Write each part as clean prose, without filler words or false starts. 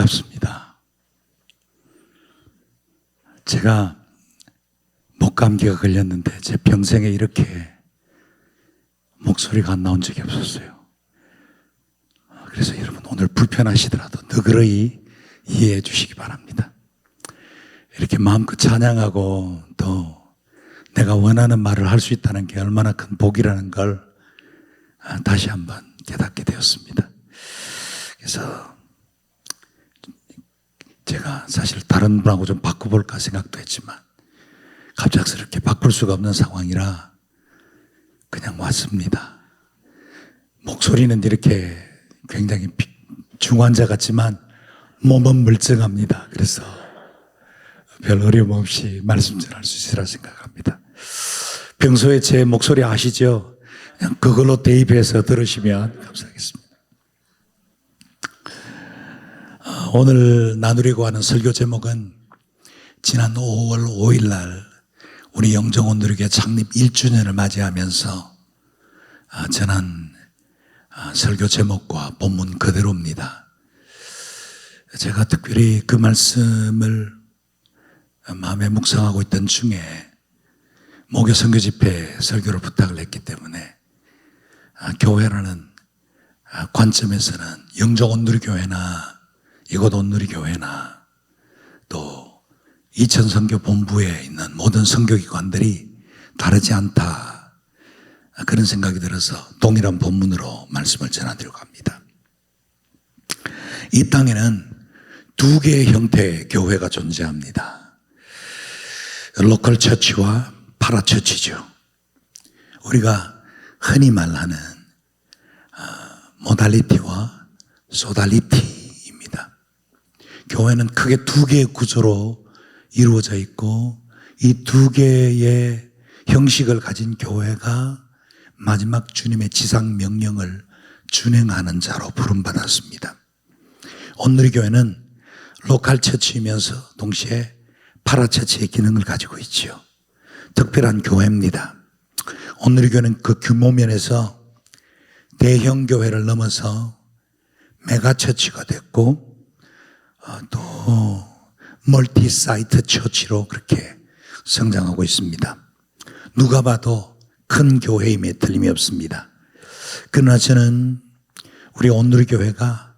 반갑습니다. 제가 목감기가 걸렸는데 제 평생에 이렇게 목소리가 안 나온 적이 없었어요. 그래서 여러분 오늘 불편하시더라도 너그러이 이해해 주시기 바랍니다. 이렇게 마음껏 찬양하고 또 내가 원하는 말을 할 수 있다는 게 얼마나 큰 복이라는 걸 다시 한번 깨닫게 되었습니다. 그래서 제가 사실 다른 분하고 좀 바꿔볼까 생각도 했지만 갑작스럽게 바꿀 수가 없는 상황이라 그냥 왔습니다. 목소리는 이렇게 굉장히 중환자 같지만 몸은 멀쩡합니다. 그래서 별 어려움 없이 말씀 전할 수 있으리라 생각합니다. 평소에 제 목소리 아시죠? 그냥 그걸로 대입해서 들으시면 감사하겠습니다. 오늘 나누려고 하는 설교 제목은 지난 5월 5일 날 우리 영정온누리교회 창립 1주년을 맞이하면서 전한 설교 제목과 본문 그대로입니다. 제가 특별히 그 말씀을 마음에 묵상하고 있던 중에 목요 선교 집회 설교를 부탁을 했기 때문에 교회라는 관점에서는 영정온누리교회나 이곳 온누리교회나 또 이천 선교본부에 있는 모든 선교기관들이 다르지 않다, 그런 생각이 들어서 동일한 본문으로 말씀을 전하드리려고 합니다. 이 땅에는 두 개의 형태의 교회가 존재합니다. 로컬 처치와 파라처치죠. 우리가 흔히 말하는 모달리티와 소달리티. 교회는 크게 두 개의 구조로 이루어져 있고 이 두 개의 형식을 가진 교회가 마지막 주님의 지상 명령을 준행하는 자로 부름받았습니다. 온누리교회는 로컬 처치이면서 동시에 파라처치의 기능을 가지고 있죠. 특별한 교회입니다. 온누리교회는 그 규모 면에서 대형 교회를 넘어서 메가처치가 됐고 또 멀티 사이트 처치로 그렇게 성장하고 있습니다. 누가 봐도 큰 교회임에 틀림이 없습니다. 그러나 저는 우리 온누리교회가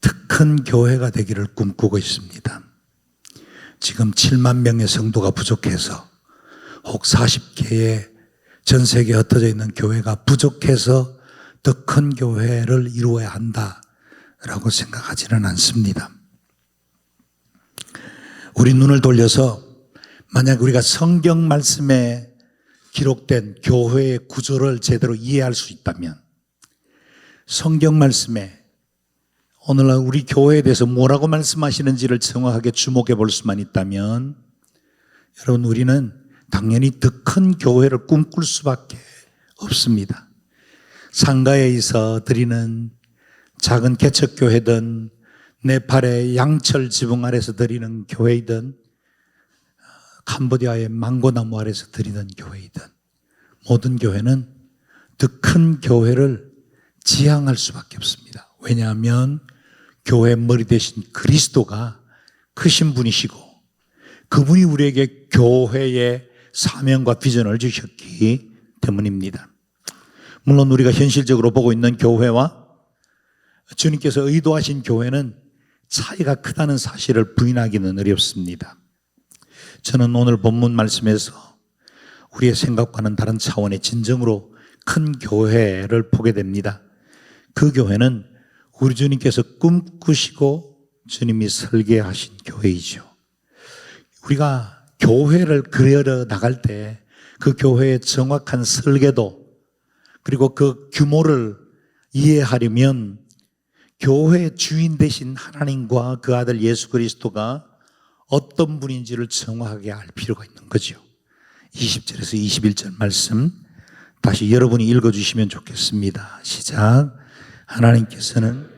더 큰 교회가 되기를 꿈꾸고 있습니다. 지금 7만 명의 성도가 부족해서 혹 40개의 전 세계에 흩어져 있는 교회가 부족해서 더 큰 교회를 이루어야 한다라고 생각하지는 않습니다. 우리 눈을 돌려서 만약 우리가 성경 말씀에 기록된 교회의 구조를 제대로 이해할 수 있다면, 성경 말씀에 오늘날 우리 교회에 대해서 뭐라고 말씀하시는지를 정확하게 주목해 볼 수만 있다면, 여러분 우리는 당연히 더 큰 교회를 꿈꿀 수밖에 없습니다. 상가에서 드리는 작은 개척교회든 네팔의 양철 지붕 아래서 드리는 교회이든 캄보디아의 망고나무 아래서 드리는 교회이든 모든 교회는 더 큰 교회를 지향할 수밖에 없습니다. 왜냐하면 교회 머리 대신 그리스도가 크신 분이시고 그분이 우리에게 교회의 사명과 비전을 주셨기 때문입니다. 물론 우리가 현실적으로 보고 있는 교회와 주님께서 의도하신 교회는 차이가 크다는 사실을 부인하기는 어렵습니다. 저는 오늘 본문 말씀에서 우리의 생각과는 다른 차원의 진정으로 큰 교회를 보게 됩니다. 그 교회는 우리 주님께서 꿈꾸시고 주님이 설계하신 교회이죠. 우리가 교회를 그려 나갈 때 그 교회의 정확한 설계도 그리고 그 규모를 이해하려면 교회의 주인 되신 하나님과 그 아들 예수 그리스도가 어떤 분인지를 정확하게 알 필요가 있는 거죠. 20절에서 21절 말씀 다시 여러분이 읽어주시면 좋겠습니다. 시작. 하나님께서는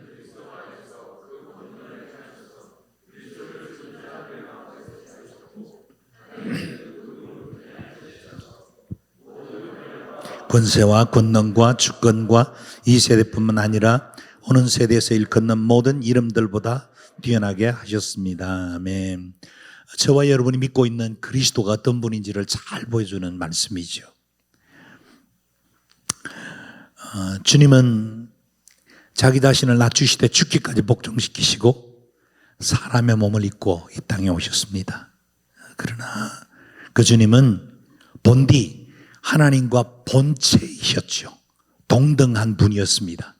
권세와 권능과 주권과 이 세대뿐만 아니라 오는 세대에서 일컫는 모든 이름들보다 뛰어나게 하셨습니다. 아멘. 저와 여러분이 믿고 있는 그리스도가 어떤 분인지를 잘 보여주는 말씀이죠. 주님은 자기 자신을 낮추시되 죽기까지 복종시키시고 사람의 몸을 입고 이 땅에 오셨습니다. 그러나 그 주님은 본디 하나님과 본체이셨죠. 동등한 분이었습니다.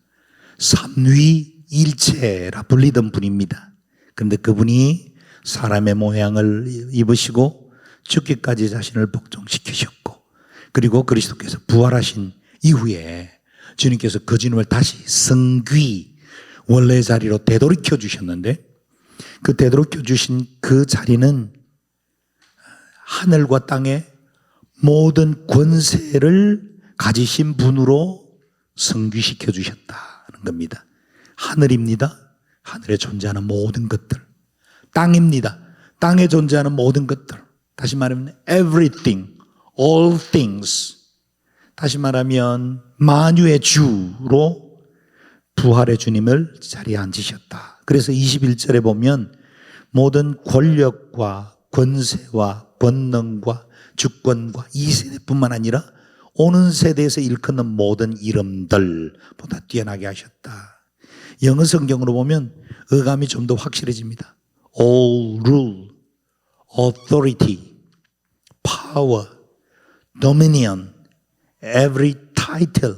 삼위일체라 불리던 분입니다. 그런데 그분이 사람의 모양을 입으시고 죽기까지 자신을 복종시키셨고, 그리고 그리스도께서 부활하신 이후에 주님께서 그 주님을 다시 성귀 원래 자리로 되돌이켜 주셨는데, 그 되돌이켜 주신 그 자리는 하늘과 땅의 모든 권세를 가지신 분으로 성귀시켜 주셨다는 겁니다. 하늘입니다. 하늘에 존재하는 모든 것들. 땅입니다. 땅에 존재하는 모든 것들. 다시 말하면 everything, all things. 다시 말하면 만유의 주로 부활의 주님을 자리에 앉으셨다. 그래서 21절에 보면 모든 권력과 권세와 권능과 주권과 이 세대뿐만 아니라 오는 세대에서 일컫는 모든 이름들보다 뛰어나게 하셨다. 영어 성경으로 보면 어감이 좀 더 확실해집니다. All rule, authority, power, dominion, every title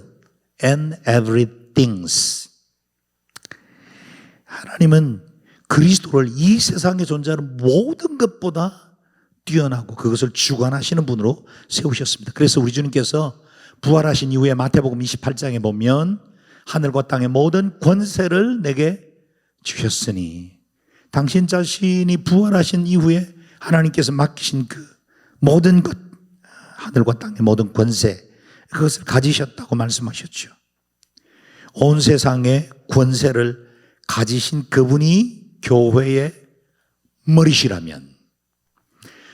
and everythings. 하나님은 그리스도를 이 세상에 존재하는 모든 것보다 뛰어나고 그것을 주관하시는 분으로 세우셨습니다. 그래서 우리 주님께서 부활하신 이후에 마태복음 28장에 보면 하늘과 땅의 모든 권세를 내게 주셨으니, 당신 자신이 부활하신 이후에 하나님께서 맡기신 그 모든 것, 하늘과 땅의 모든 권세, 그것을 가지셨다고 말씀하셨죠. 온 세상의 권세를 가지신 그분이 교회의 머리시라면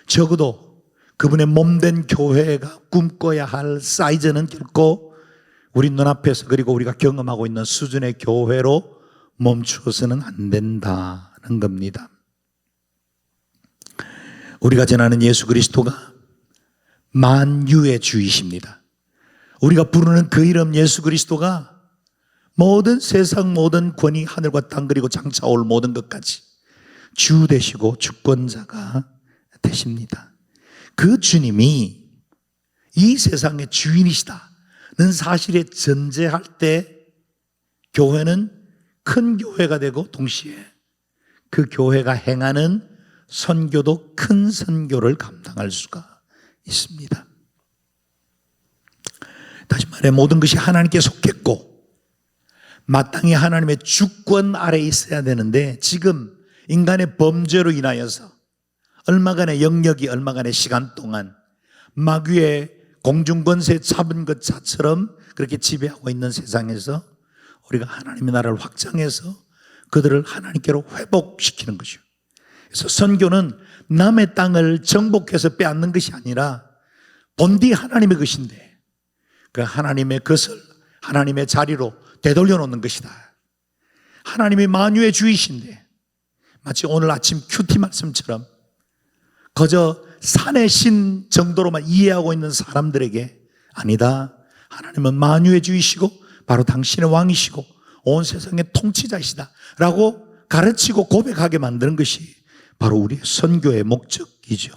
적어도 그분의 몸된 교회가 꿈꿔야 할 사이즈는 결코 우리 눈앞에서 그리고 우리가 경험하고 있는 수준의 교회로 멈추어서는 안 된다는 겁니다. 우리가 전하는 예수 그리스도가 만유의 주이십니다. 우리가 부르는 그 이름 예수 그리스도가 모든 세상 모든 권위, 하늘과 땅 그리고 장차 올 모든 것까지 주 되시고 주권자가 되십니다. 그 주님이 이 세상의 주인이시다는 사실에 전제할 때 교회는 큰 교회가 되고 동시에 그 교회가 행하는 선교도 큰 선교를 감당할 수가 있습니다. 다시 말해 모든 것이 하나님께 속했고 마땅히 하나님의 주권 아래에 있어야 되는데, 지금 인간의 범죄로 인하여서 얼마간의 영역이 얼마간의 시간 동안 마귀의 공중권세 잡은 것처럼 그렇게 지배하고 있는 세상에서 우리가 하나님의 나라를 확장해서 그들을 하나님께로 회복시키는 것이요. 그래서 선교는 남의 땅을 정복해서 빼앗는 것이 아니라 본디 하나님의 것인데 그 하나님의 것을 하나님의 자리로 되돌려 놓는 것이다. 하나님이 만유의 주이신데 마치 오늘 아침 큐티 말씀처럼 그저 산의 신 정도로만 이해하고 있는 사람들에게 아니다. 하나님은 만유의 주이시고 바로 당신의 왕이시고 온 세상의 통치자이시다 라고 가르치고 고백하게 만드는 것이 바로 우리의 선교의 목적이죠.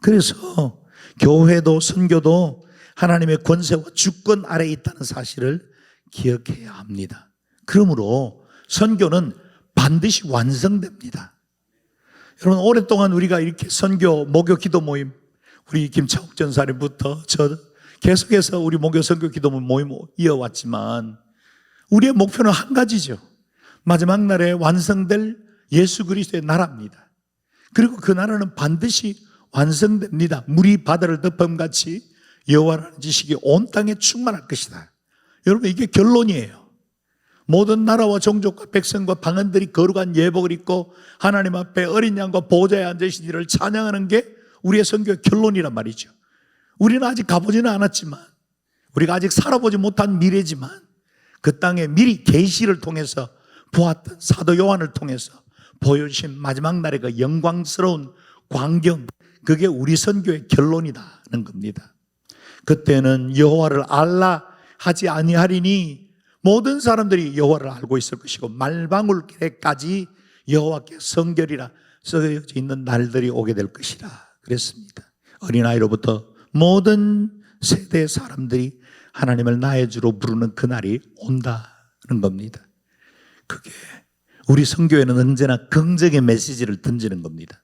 그래서 교회도 선교도 하나님의 권세와 주권 아래에 있다는 사실을 기억해야 합니다. 그러므로 선교는 반드시 완성됩니다. 여러분, 오랫동안 우리가 이렇게 선교, 목요 기도 모임, 우리 김창욱 전사님부터 저 계속해서 우리 목요 선교 기도 모임 이어왔지만 우리의 목표는 한 가지죠. 마지막 날에 완성될 예수 그리스도의 나라입니다. 그리고 그 나라는 반드시 완성됩니다. 물이 바다를 덮음같이 여호와라는 지식이 온 땅에 충만할 것이다. 여러분, 이게 결론이에요. 모든 나라와 종족과 백성과 방언들이 거룩한 예복을 입고 하나님 앞에 어린 양과 보좌에 앉으신 이를 찬양하는 게 우리의 선교의 결론이란 말이죠. 우리는 아직 가보지는 않았지만, 우리가 아직 살아보지 못한 미래지만 그 땅에 미리 계시를 통해서 보았던 사도 요한을 통해서 보여주신 마지막 날의 그 영광스러운 광경, 그게 우리 선교의 결론이라는 겁니다. 그때는 여호와를 알라 하지 아니하리니 모든 사람들이 여호와를 알고 있을 것이고 말방울까지 여호와께 성결이라 써져 있는 날들이 오게 될 것이라 그랬습니다. 어린아이로부터 모든 세대 사람들이 하나님을 나의 주로 부르는 그날이 온다는 겁니다. 그게 우리 선교회는 언제나 긍정의 메시지를 던지는 겁니다.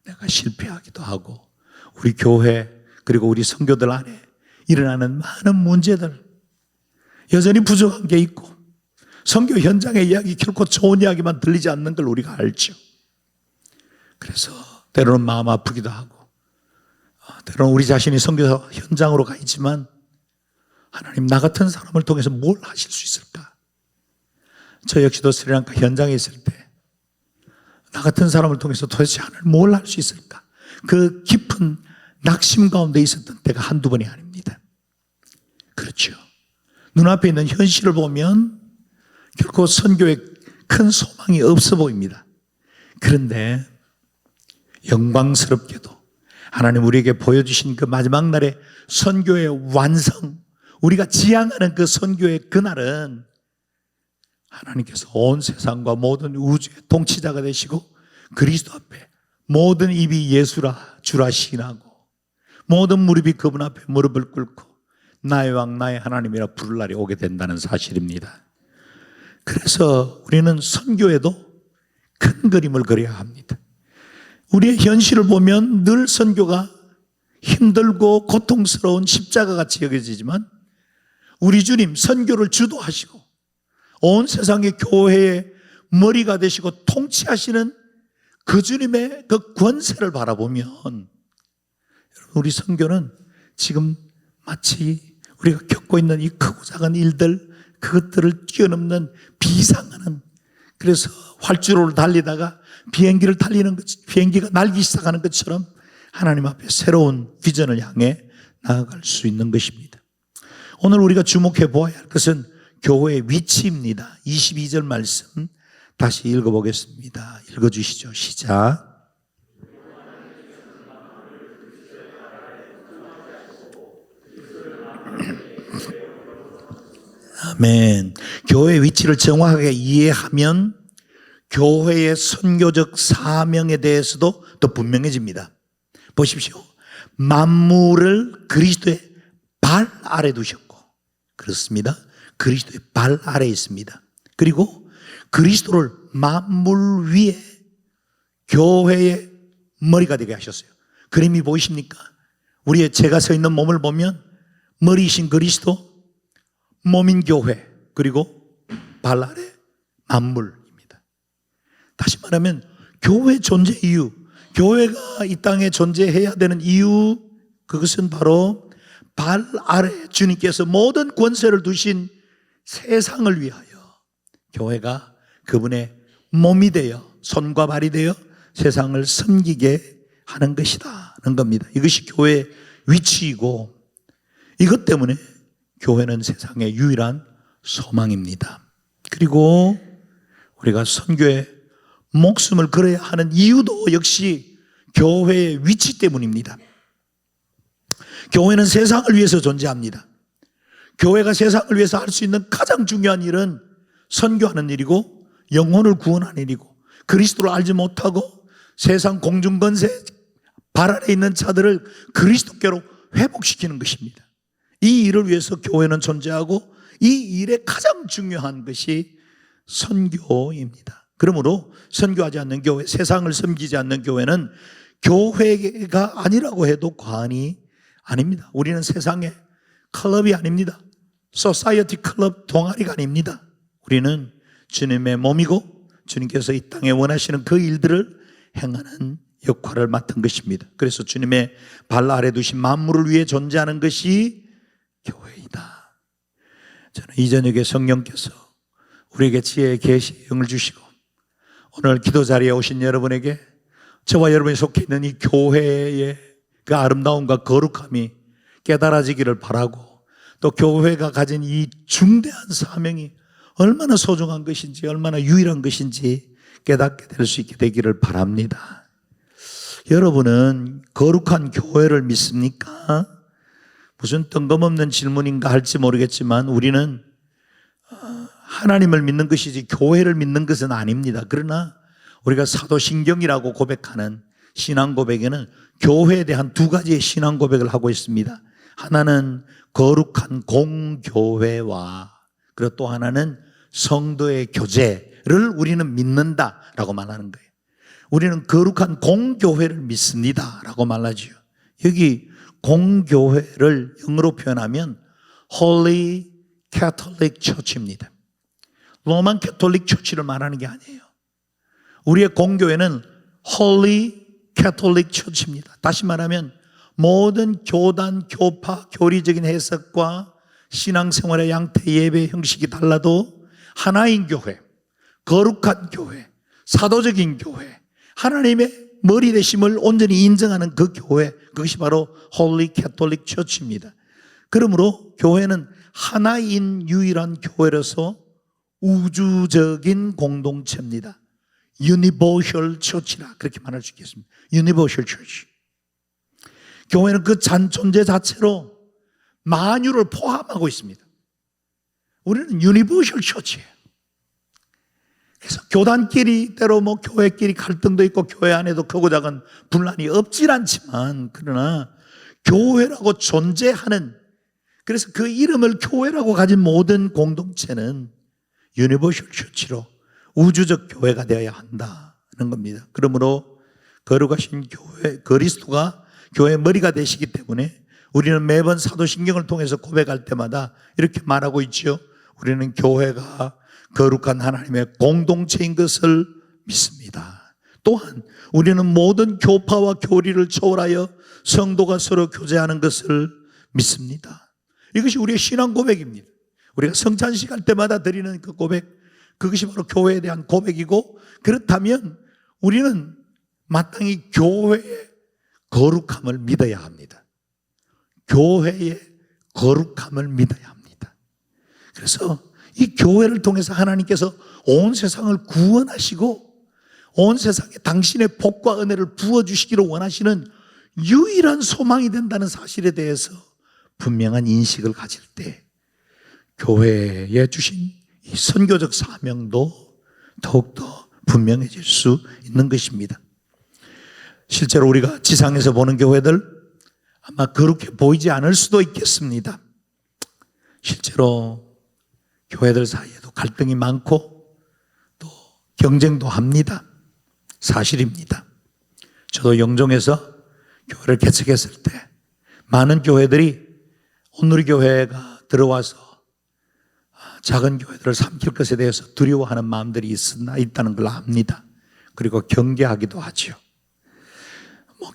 내가 실패하기도 하고 우리 교회 그리고 우리 선교들 안에 일어나는 많은 문제들, 여전히 부족한 게 있고 선교 현장의 이야기 결코 좋은 이야기만 들리지 않는 걸 우리가 알죠. 그래서 때로는 마음 아프기도 하고 때로는 우리 자신이 선교 현장으로 가 있지만 하나님 나 같은 사람을 통해서 뭘 하실 수 있을까? 저 역시도 스리랑카 현장에 있을 때 나 같은 사람을 통해서 도대체 하나님 뭘 할 수 있을까? 그 깊은 낙심 가운데 있었던 때가 한두 번이 아닙니다. 그렇죠. 눈앞에 있는 현실을 보면 결코 선교에 큰 소망이 없어 보입니다. 그런데 영광스럽게도 하나님 우리에게 보여주신 그 마지막 날의 선교의 완성, 우리가 지향하는 그 선교의 그날은 하나님께서 온 세상과 모든 우주의 통치자가 되시고 그리스도 앞에 모든 입이 예수라 주라 시인하고 모든 무릎이 그분 앞에 무릎을 꿇고 나의 왕 나의 하나님이라 부를 날이 오게 된다는 사실입니다. 그래서 우리는 선교에도 큰 그림을 그려야 합니다. 우리의 현실을 보면 늘 선교가 힘들고 고통스러운 십자가같이 여겨지지만 우리 주님 선교를 주도하시고 온 세상의 교회의 머리가 되시고 통치하시는 그 주님의 그 권세를 바라보면 우리 선교는 지금 마치 우리가 겪고 있는 이 크고 작은 일들, 그것들을 뛰어넘는 비상하는, 그래서 활주로를 달리다가 비행기를 달리는 것, 비행기가 날기 시작하는 것처럼 하나님 앞에 새로운 비전을 향해 나아갈 수 있는 것입니다. 오늘 우리가 주목해 보아야 할 것은 교회의 위치입니다. 22절 말씀 다시 읽어보겠습니다. 읽어주시죠. 시작. 아멘. 교회의 위치를 정확하게 이해하면 교회의 선교적 사명에 대해서도 더 분명해집니다. 보십시오. 만물을 그리스도의 발 아래 두셨고, 그렇습니다. 그리스도의 발 아래 있습니다. 그리고 그리스도를 만물 위에 교회의 머리가 되게 하셨어요. 그림이 보이십니까? 우리의 제가 서 있는 몸을 보면 머리이신 그리스도, 몸인 교회, 그리고 발 아래 만물입니다. 다시 말하면 교회 존재 이유, 교회가 이 땅에 존재해야 되는 이유, 그것은 바로 발 아래 주님께서 모든 권세를 두신 세상을 위하여 교회가 그분의 몸이 되어 손과 발이 되어 세상을 섬기게 하는 것이다는 겁니다. 이것이 교회의 위치이고 이것 때문에 교회는 세상의 유일한 소망입니다. 그리고 우리가 선교에 목숨을 걸어야 하는 이유도 역시 교회의 위치 때문입니다. 교회는 세상을 위해서 존재합니다. 교회가 세상을 위해서 할 수 있는 가장 중요한 일은 선교하는 일이고 영혼을 구원하는 일이고 그리스도를 알지 못하고 세상 공중권세 발 아래 있는 자들을 그리스도께로 회복시키는 것입니다. 이 일을 위해서 교회는 존재하고 이 일의 가장 중요한 것이 선교입니다. 그러므로 선교하지 않는 교회, 세상을 섬기지 않는 교회는 교회가 아니라고 해도 과언이 아닙니다. 우리는 세상의 클럽이 아닙니다. 소사이어티 클럽 동아리가 아닙니다. 우리는 주님의 몸이고 주님께서 이 땅에 원하시는 그 일들을 행하는 역할을 맡은 것입니다. 그래서 주님의 발 아래 두신 만물을 위해 존재하는 것이 교회이다. 저는 이 저녁에 성령께서 우리에게 지혜의 계시의 영을 주시고 오늘 기도 자리에 오신 여러분에게 저와 여러분이 속해 있는 이 교회의 그 아름다움과 거룩함이 깨달아지기를 바라고 또 교회가 가진 이 중대한 사명이 얼마나 소중한 것인지, 얼마나 유일한 것인지 깨닫게 될 수 있게 되기를 바랍니다. 여러분은 거룩한 교회를 믿습니까? 무슨 뜬금없는 질문인가 할지 모르겠지만 우리는 하나님을 믿는 것이지 교회를 믿는 것은 아닙니다. 그러나 우리가 사도신경이라고 고백하는 신앙 고백에는 교회에 대한 두 가지의 신앙 고백을 하고 있습니다. 하나는 거룩한 공교회와 그리고 또 하나는 성도의 교제를 우리는 믿는다라고 말하는 거예요. 우리는 거룩한 공교회를 믿습니다라고 말하죠. 여기 공교회를 영어로 표현하면 Holy Catholic Church입니다. 로만 캐톨릭 처치를 말하는 게 아니에요. 우리의 공교회는 Holy Catholic Church입니다. 다시 말하면 모든 교단, 교파, 교리적인 해석과 신앙생활의 양태, 예배 형식이 달라도 하나인 교회, 거룩한 교회, 사도적인 교회, 하나님의 머리 되심을 온전히 인정하는 그 교회, 그것이 바로 Holy Catholic Church입니다. 그러므로 교회는 하나인 유일한 교회로서 우주적인 공동체입니다. Universal Church라 그렇게 말할 수 있겠습니다. Universal Church. 교회는 그 존재 자체로 만유를 포함하고 있습니다. 우리는 Universal Church예요. 그래서 교단끼리 때로 교회끼리 갈등도 있고 교회 안에도 크고 작은 분란이 없질 않지만 그러나 교회라고 존재하는, 그래서 그 이름을 교회라고 가진 모든 공동체는 유니버셜 처치로 우주적 교회가 되어야 한다는 겁니다. 그러므로 거룩하신 교회, 그리스도가 교회의 머리가 되시기 때문에 우리는 매번 사도신경을 통해서 고백할 때마다 이렇게 말하고 있죠. 우리는 교회가 거룩한 하나님의 공동체인 것을 믿습니다. 또한 우리는 모든 교파와 교리를 초월하여 성도가 서로 교제하는 것을 믿습니다. 이것이 우리의 신앙 고백입니다. 우리가 성찬식 할 때마다 드리는 그 고백, 그것이 바로 교회에 대한 고백이고, 그렇다면 우리는 마땅히 교회의 거룩함을 믿어야 합니다. 교회의 거룩함을 믿어야 합니다. 그래서 이 교회를 통해서 하나님께서 온 세상을 구원하시고 온 세상에 당신의 복과 은혜를 부어주시기를 원하시는 유일한 소망이 된다는 사실에 대해서 분명한 인식을 가질 때 교회에 주신 이 선교적 사명도 더욱더 분명해질 수 있는 것입니다. 실제로 우리가 지상에서 보는 교회들 아마 그렇게 보이지 않을 수도 있겠습니다. 실제로 교회들 사이에도 갈등이 많고 또 경쟁도 합니다. 사실입니다. 저도 영종에서 교회를 개척했을 때 많은 교회들이 온누리교회가 들어와서 작은 교회들을 삼킬 것에 대해서 두려워하는 마음들이 있다는 걸 압니다. 그리고 경계하기도 하죠.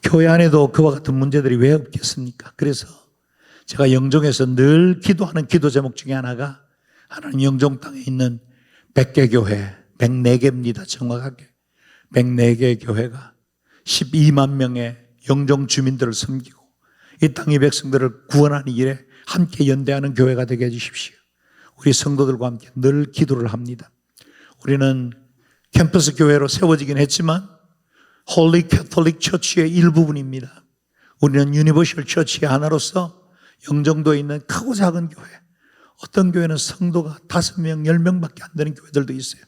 교회 안에도 그와 같은 문제들이 왜 없겠습니까? 그래서 제가 영종에서 늘 기도하는 기도 제목 중에 하나가 하나님 영종 땅에 있는 100개 교회, 104개입니다. 정확하게 104개 교회가 12만 명의 영종 주민들을 섬기고 이 땅의 백성들을 구원하는 일에 함께 연대하는 교회가 되게 해주십시오. 우리 성도들과 함께 늘 기도를 합니다. 우리는 캠퍼스 교회로 세워지긴 했지만 홀리 캐톨릭 처치의 일부분입니다. 우리는 유니버셜 처치의 하나로서 영종도에 있는 크고 작은 교회, 어떤 교회는 성도가 5명, 10명밖에 안 되는 교회들도 있어요.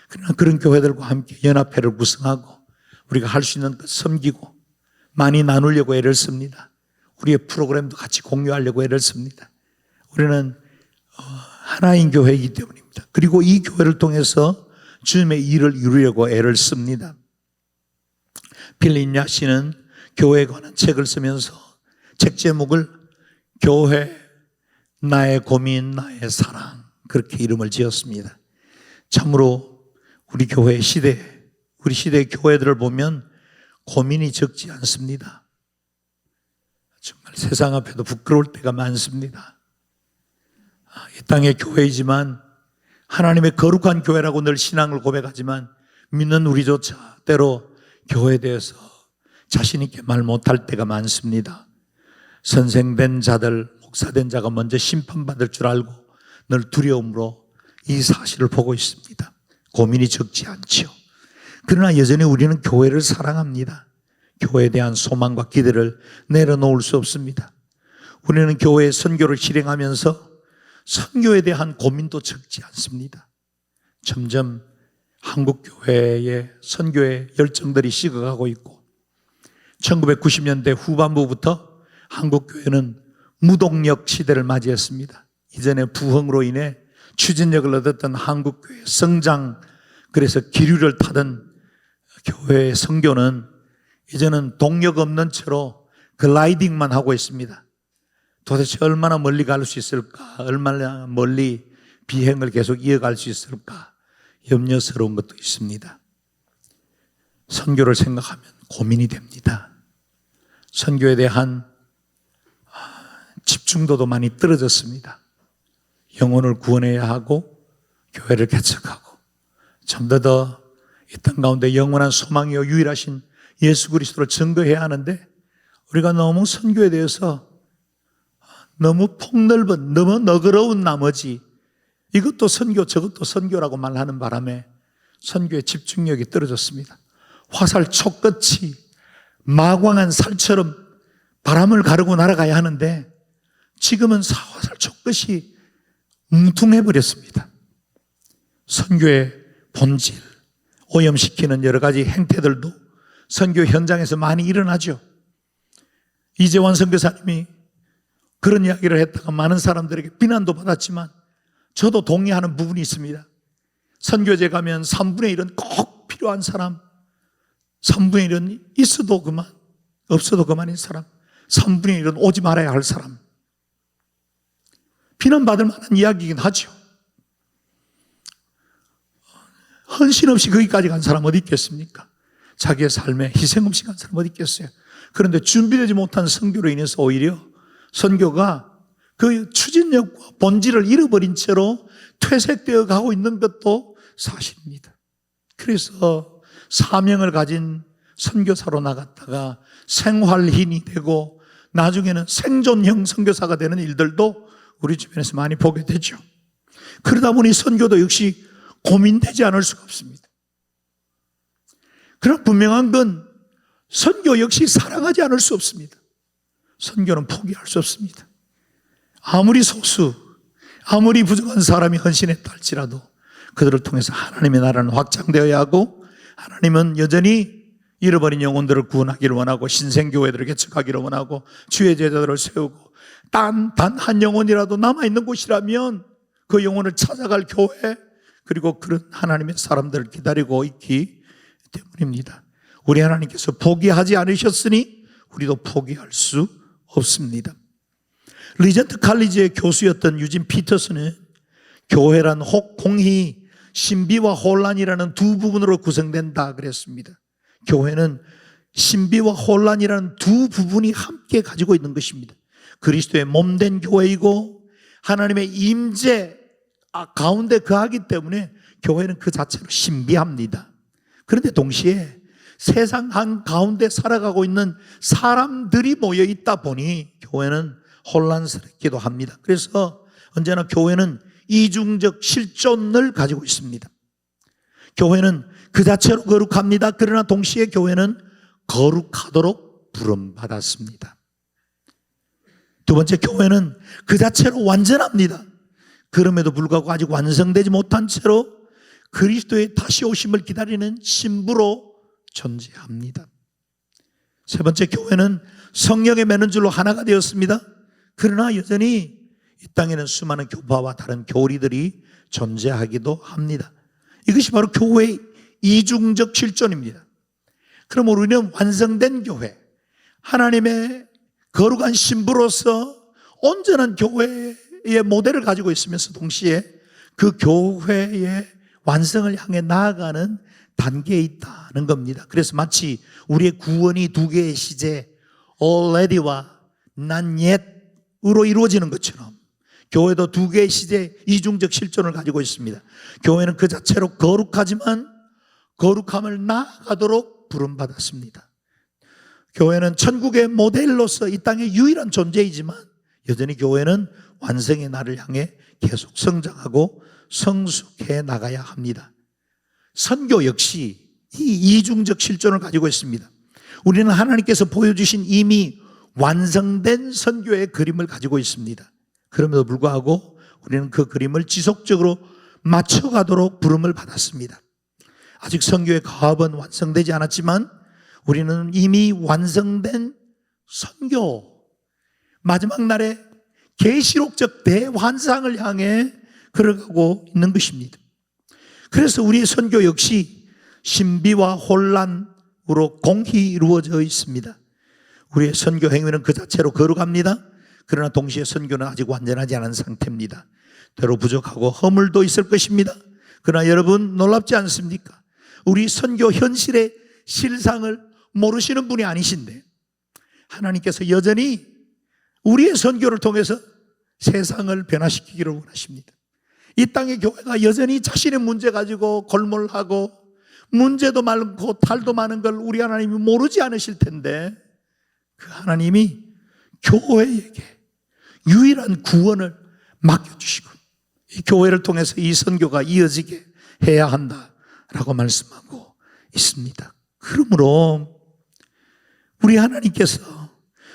그러나 그런 교회들과 함께 연합회를 구성하고 우리가 할 수 있는 것 섬기고 많이 나누려고 애를 씁니다. 우리의 프로그램도 같이 공유하려고 애를 씁니다. 우리는 하나인 교회이기 때문입니다. 그리고 이 교회를 통해서 주님의 일을 이루려고 애를 씁니다. 빌린 야씨는 교회에 관한 책을 쓰면서 책 제목을 교회, 나의 고민, 나의 사랑, 그렇게 이름을 지었습니다. 참으로 우리 교회 시대, 우리 시대의 교회들을 보면 고민이 적지 않습니다. 정말 세상 앞에도 부끄러울 때가 많습니다. 이 땅의 교회이지만 하나님의 거룩한 교회라고 늘 신앙을 고백하지만 믿는 우리조차 때로 교회에 대해서 자신 있게 말 못할 때가 많습니다. 선생된 자들, 목사된 자가 먼저 심판받을 줄 알고 늘 두려움으로 이 사실을 보고 있습니다. 고민이 적지 않지요. 그러나 여전히 우리는 교회를 사랑합니다. 교회에 대한 소망과 기대를 내려놓을 수 없습니다. 우리는 교회의 선교를 실행하면서 선교에 대한 고민도 적지 않습니다. 점점 한국 교회의 선교의 열정들이 식어가고 있고 1990년대 후반부부터 한국 교회는 무동력 시대를 맞이했습니다. 이전에 부흥으로 인해 추진력을 얻었던 한국 교회의 성장, 그래서 기류를 타던 교회의 선교는 이제는 동력 없는 채로 글라이딩만 하고 있습니다. 도대체 얼마나 멀리 갈 수 있을까? 얼마나 멀리 비행을 계속 이어갈 수 있을까? 염려스러운 것도 있습니다. 선교를 생각하면 고민이 됩니다. 선교에 대한 집중도도 많이 떨어졌습니다. 영혼을 구원해야 하고 교회를 개척하고 좀 더 이 땅 가운데 영원한 소망이요 유일하신 예수 그리스도를 증거해야 하는데 우리가 너무 선교에 대해서 너무 폭넓은, 너무 너그러운 나머지 이것도 선교 저것도 선교라고 말하는 바람에 선교의 집중력이 떨어졌습니다. 화살 촉끝이 마광한 살처럼 바람을 가르고 날아가야 하는데 지금은 화살 촉끝이 뭉퉁해버렸습니다. 선교의 본질, 오염시키는 여러 가지 행태들도 선교 현장에서 많이 일어나죠. 이재환 선교사님이 그런 이야기를 했다가 많은 사람들에게 비난도 받았지만 저도 동의하는 부분이 있습니다. 선교제 가면 3분의 1은 꼭 필요한 사람, 3분의 1은 있어도 그만, 없어도 그만인 사람, 3분의 1은 오지 말아야 할 사람. 비난받을 만한 이야기이긴 하죠. 헌신 없이 거기까지 간 사람 어디 있겠습니까? 자기의 삶에 희생 없이 간 사람 어디 있겠어요? 그런데 준비되지 못한 선교로 인해서 오히려 선교가 그 추진력과 본질을 잃어버린 채로 퇴색되어 가고 있는 것도 사실입니다. 그래서 사명을 가진 선교사로 나갔다가 생활인이 되고 나중에는 생존형 선교사가 되는 일들도 우리 주변에서 많이 보게 되죠. 그러다 보니 선교도 역시 고민되지 않을 수가 없습니다. 그러나 분명한 건 선교 역시 사랑하지 않을 수 없습니다. 선교는 포기할 수 없습니다. 아무리 소수, 아무리 부족한 사람이 헌신했다 할지라도 그들을 통해서 하나님의 나라는 확장되어야 하고 하나님은 여전히 잃어버린 영혼들을 구원하기를 원하고 신생교회들을 개척하기를 원하고 주의 제자들을 세우고 단 한 영혼이라도 남아있는 곳이라면 그 영혼을 찾아갈 교회 그리고 그런 하나님의 사람들을 기다리고 있기 때문입니다. 우리 하나님께서 포기하지 않으셨으니 우리도 포기할 수 없습니다. 리전트 칼리지의 교수였던 유진 피터슨은 교회란 공히 신비와 혼란이라는 두 부분으로 구성된다 그랬습니다. 교회는 신비와 혼란이라는 두 부분이 함께 가지고 있는 것입니다. 그리스도의 몸된 교회이고 하나님의 임재 가운데 거하기 때문에 교회는 그 자체로 신비합니다. 그런데 동시에 세상 한가운데 살아가고 있는 사람들이 모여 있다 보니 교회는 혼란스럽기도 합니다. 그래서 언제나 교회는 이중적 실존을 가지고 있습니다. 교회는 그 자체로 거룩합니다. 그러나 동시에 교회는 거룩하도록 부름받았습니다. 두 번째, 교회는 그 자체로 완전합니다. 그럼에도 불구하고 아직 완성되지 못한 채로 그리스도의 다시 오심을 기다리는 신부로 존재합니다. 세 번째, 교회는 성령의 매는줄로 하나가 되었습니다. 그러나 여전히 이 땅에는 수많은 교파와 다른 교리들이 존재하기도 합니다. 이것이 바로 교회의 이중적 실존입니다. 그럼 우리는 완성된 교회, 하나님의 거룩한 신부로서 온전한 교회의 모델을 가지고 있으면서 동시에 그 교회의 완성을 향해 나아가는 단계에 있다는 겁니다. 그래서 마치 우리의 구원이 두 개의 시제 already와 not yet으로 이루어지는 것처럼 교회도 두 개의 시제 이중적 실존을 가지고 있습니다. 교회는 그 자체로 거룩하지만 거룩함을 나아가도록 부름받았습니다. 교회는 천국의 모델로서 이 땅의 유일한 존재이지만 여전히 교회는 완성의 날을 향해 계속 성장하고 성숙해 나가야 합니다. 선교 역시 이 이중적 실존을 가지고 있습니다. 우리는 하나님께서 보여주신 이미 완성된 선교의 그림을 가지고 있습니다. 그럼에도 불구하고 우리는 그 그림을 지속적으로 맞춰가도록 부름을 받았습니다. 아직 선교의 가업은 완성되지 않았지만 우리는 이미 완성된 선교, 마지막 날에 계시록적 대환상을 향해 걸어가고 있는 것입니다. 그래서 우리의 선교 역시 신비와 혼란으로 공히 이루어져 있습니다. 우리의 선교 행위는 그 자체로 거룩합니다. 그러나 동시에 선교는 아직 완전하지 않은 상태입니다. 때로 부족하고 허물도 있을 것입니다. 그러나 여러분 놀랍지 않습니까? 우리 선교 현실의 실상을 모르시는 분이 아니신데 하나님께서 여전히 우리의 선교를 통해서 세상을 변화시키기를 원하십니다. 이 땅의 교회가 여전히 자신의 문제 가지고 골몰하고 문제도 많고 탈도 많은 걸 우리 하나님이 모르지 않으실 텐데 그 하나님이 교회에게 유일한 구원을 맡겨주시고 이 교회를 통해서 이 선교가 이어지게 해야 한다라고 말씀하고 있습니다. 그러므로 우리 하나님께서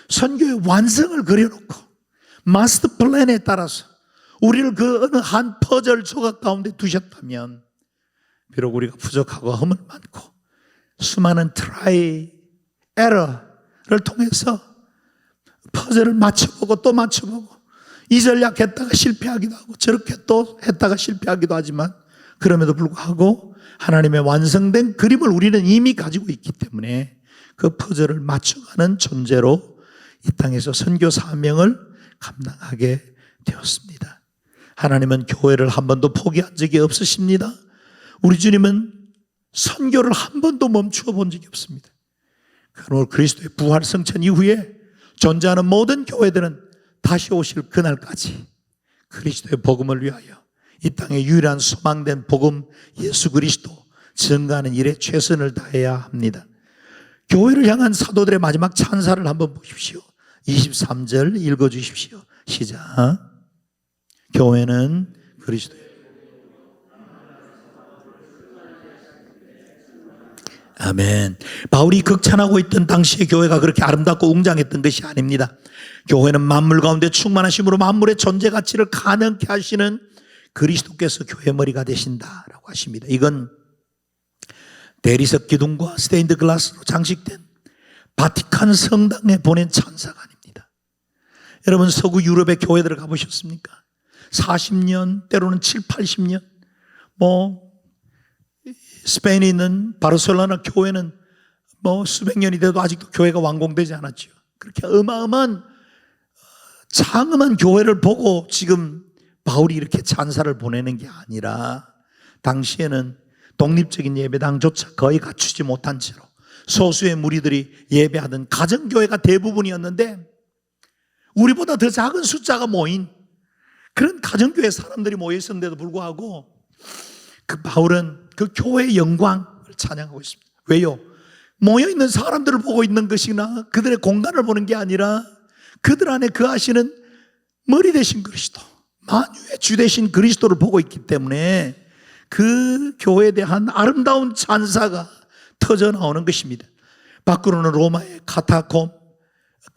선교의 완성을 그려놓고 마스터 플랜에 따라서 우리를 그 어느 한 퍼즐 조각 가운데 두셨다면 비록 우리가 부족하고 허물 많고 수많은 트라이, 에러를 통해서 퍼즐을 맞춰보고 또 맞춰보고 이 전략 했다가 실패하기도 하고 저렇게 또 했다가 실패하기도 하지만 그럼에도 불구하고 하나님의 완성된 그림을 우리는 이미 가지고 있기 때문에 그 퍼즐을 맞춰가는 존재로 이 땅에서 선교 사명을 감당하게 되었습니다. 하나님은 교회를 한 번도 포기한 적이 없으십니다. 우리 주님은 선교를 한 번도 멈추어 본 적이 없습니다. 그러므로 그리스도의 부활 승천 이후에 존재하는 모든 교회들은 다시 오실 그날까지 그리스도의 복음을 위하여 이 땅에 유일한 소망된 복음 예수 그리스도 증거하는 일에 최선을 다해야 합니다. 교회를 향한 사도들의 마지막 찬사를 한번 보십시오. 23절 읽어주십시오. 시작. 교회는 그리스도의 아멘. 바울이 극찬하고 있던 당시의 교회가 그렇게 아름답고 웅장했던 것이 아닙니다. 교회는 만물 가운데 충만하심으로 만물의 존재 가치를 가능케 하시는 그리스도께서 교회 머리가 되신다라고 하십니다. 이건 대리석 기둥과 스테인드 글라스로 장식된 바티칸 성당에 보낸 찬사가 아닙니다. 여러분 서구 유럽의 교회들을 가보셨습니까? 40년 때로는 7, 80년 스페인에 있는 바르셀로나 교회는 수백 년이 돼도 아직도 교회가 완공되지 않았죠. 그렇게 어마어마한 장엄한 교회를 보고 지금 바울이 이렇게 찬사를 보내는 게 아니라 당시에는 독립적인 예배당조차 거의 갖추지 못한 채로 소수의 무리들이 예배하던 가정교회가 대부분이었는데 우리보다 더 작은 숫자가 모인 그런 가정교회 사람들이 모여 있었는데도 불구하고 그 바울은 그 교회의 영광을 찬양하고 있습니다. 왜요? 모여있는 사람들을 보고 있는 것이나 그들의 공간을 보는 게 아니라 그들 안에 거하시는 머리 되신 그리스도, 만유의 주 되신 그리스도를 보고 있기 때문에 그 교회에 대한 아름다운 찬사가 터져 나오는 것입니다. 밖으로는 로마의 카타콤,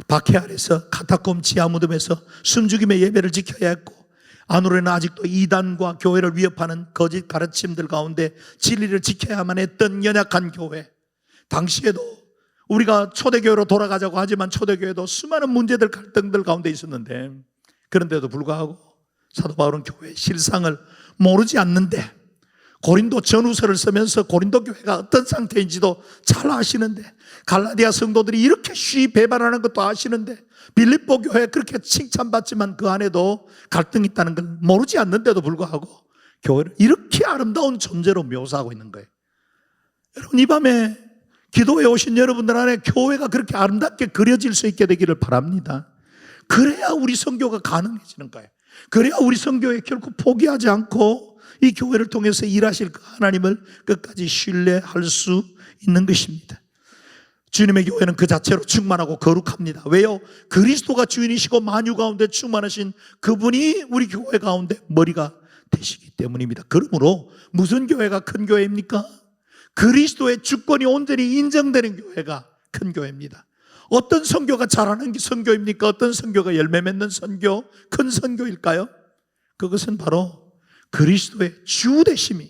박해 아래서 카타콤 지하 무덤에서 숨죽임의 예배를 지켜야 했고 안으로는 아직도 이단과 교회를 위협하는 거짓 가르침들 가운데 진리를 지켜야만 했던 연약한 교회. 당시에도 우리가 초대교회로 돌아가자고 하지만 초대교회도 수많은 문제들 갈등들 가운데 있었는데 그런데도 불구하고 사도 바울은 교회의 실상을 모르지 않는데 고린도 전후서를 쓰면서 고린도 교회가 어떤 상태인지도 잘 아시는데 갈라디아 성도들이 이렇게 쉬이 배반하는 것도 아시는데 빌립보 교회 그렇게 칭찬받지만 그 안에도 갈등이 있다는 걸 모르지 않는데도 불구하고 교회를 이렇게 아름다운 존재로 묘사하고 있는 거예요. 여러분 이 밤에 기도에 오신 여러분들 안에 교회가 그렇게 아름답게 그려질 수 있게 되기를 바랍니다. 그래야 우리 선교가 가능해지는 거예요. 그래야 우리 선교에 결코 포기하지 않고 이 교회를 통해서 일하실 그 하나님을 끝까지 신뢰할 수 있는 것입니다. 주님의 교회는 그 자체로 충만하고 거룩합니다. 왜요? 그리스도가 주인이시고 만유 가운데 충만하신 그분이 우리 교회 가운데 머리가 되시기 때문입니다. 그러므로 무슨 교회가 큰 교회입니까? 그리스도의 주권이 온전히 인정되는 교회가 큰 교회입니다. 어떤 선교가 잘하는 선교입니까? 어떤 선교가 열매 맺는 선교, 큰 선교일까요? 그것은 바로 그리스도의 주되심이,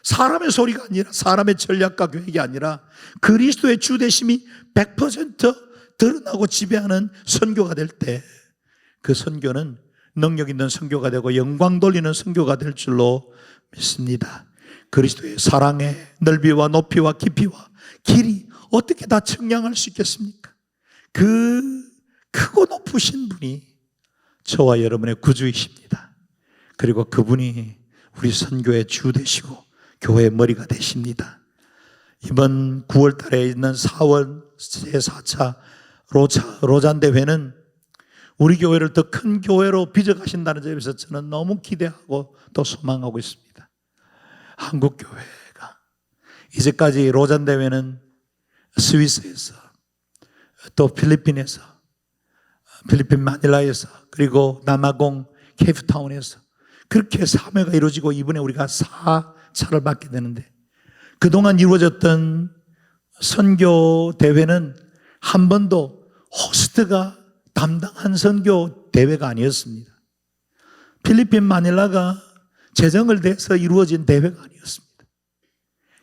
사람의 소리가 아니라, 사람의 전략과 계획이 아니라 그리스도의 주되심이 100% 드러나고 지배하는 선교가 될 때 그 선교는 능력 있는 선교가 되고 영광 돌리는 선교가 될 줄로 믿습니다. 그리스도의 사랑의 넓이와 높이와 깊이와 길이 어떻게 다 측량할 수 있겠습니까? 그 크고 높으신 분이 저와 여러분의 구주이십니다. 그리고 그분이 우리 선교의 주 되시고 교회의 머리가 되십니다. 이번 9월 달에 있는 4월 제4차 로잔 대회는 우리 교회를 더 큰 교회로 빚어가신다는 점에서 저는 너무 기대하고 또 소망하고 있습니다. 한국 교회가 이제까지 로잔 대회는 스위스에서, 또 필리핀에서, 필리핀 마닐라에서, 그리고 남아공 케이프타운에서 그렇게 사회가 이루어지고 이번에 우리가 4차를 받게 되는데, 그동안 이루어졌던 선교 대회는 한 번도 호스트가 담당한 선교 대회가 아니었습니다. 필리핀 마닐라가 재정을 대해서 이루어진 대회가 아니었습니다.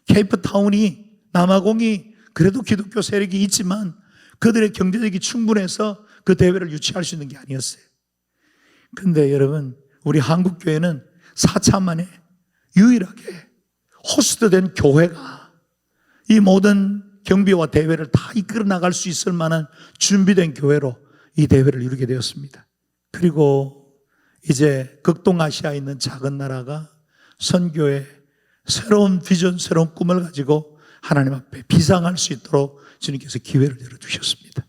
케이프타운이, 남아공이 그래도 기독교 세력이 있지만 그들의 경제력이 충분해서 그 대회를 유치할 수 있는 게 아니었어요. 그런데 여러분, 우리 한국교회는 4차 만에 유일하게 호스트된 교회가 이 모든 경비와 대회를 다 이끌어 나갈 수 있을 만한 준비된 교회로 이 대회를 이루게 되었습니다. 그리고 이제 극동아시아에 있는 작은 나라가 선교의 새로운 비전, 새로운 꿈을 가지고 하나님 앞에 비상할 수 있도록 주님께서 기회를 열어주셨습니다.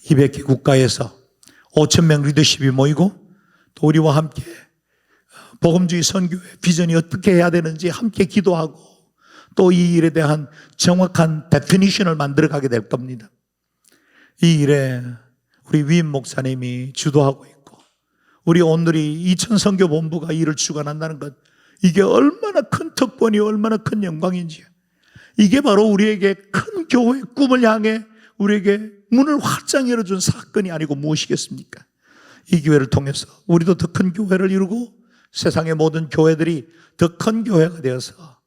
200개 국가에서 5,000명 리더십이 모이고 또 우리와 함께 복음주의 선교의 비전이 어떻게 해야 되는지 함께 기도하고 또 이 일에 대한 정확한 데피니션을 만들어가게 될 겁니다. 이 일에 우리 위임 목사님이 주도하고 있고 우리 오늘이 이천선교본부가 이 일을 주관한다는 것, 이게 얼마나 큰 특권이 얼마나 큰 영광인지, 이게 바로 우리에게 큰 교회의 꿈을 향해 우리에게 문을 활짝 열어준 사건이 아니고 무엇이겠습니까? 이 기회를 통해서 우리도 더 큰 교회를 이루고 세상의 모든 교회들이 더 큰 교회가 되어서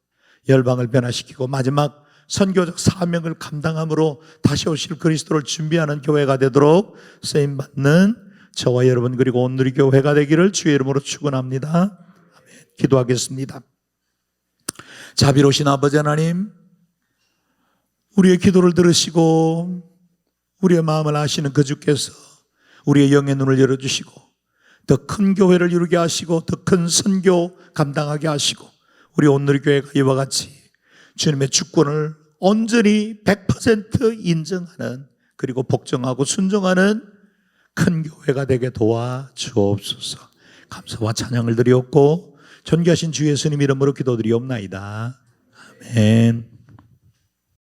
열방을 변화시키고 마지막 선교적 사명을 감당함으로 다시 오실 그리스도를 준비하는 교회가 되도록 쓰임받는 저와 여러분 그리고 온 우리 교회가 되기를 주의 이름으로 축원합니다. 아멘. 기도하겠습니다. 자비로우신 아버지 하나님, 우리의 기도를 들으시고 우리의 마음을 아시는 그 주께서 우리의 영의 눈을 열어주시고 더 큰 교회를 이루게 하시고 더 큰 선교 감당하게 하시고 우리 온누리 교회가 이와 같이 주님의 주권을 온전히 100% 인정하는 그리고 복종하고 순종하는 큰 교회가 되게 도와주옵소서. 감사와 찬양을 드리옵고 존귀하신 주 예수님 이름으로 기도드리옵나이다. 아멘.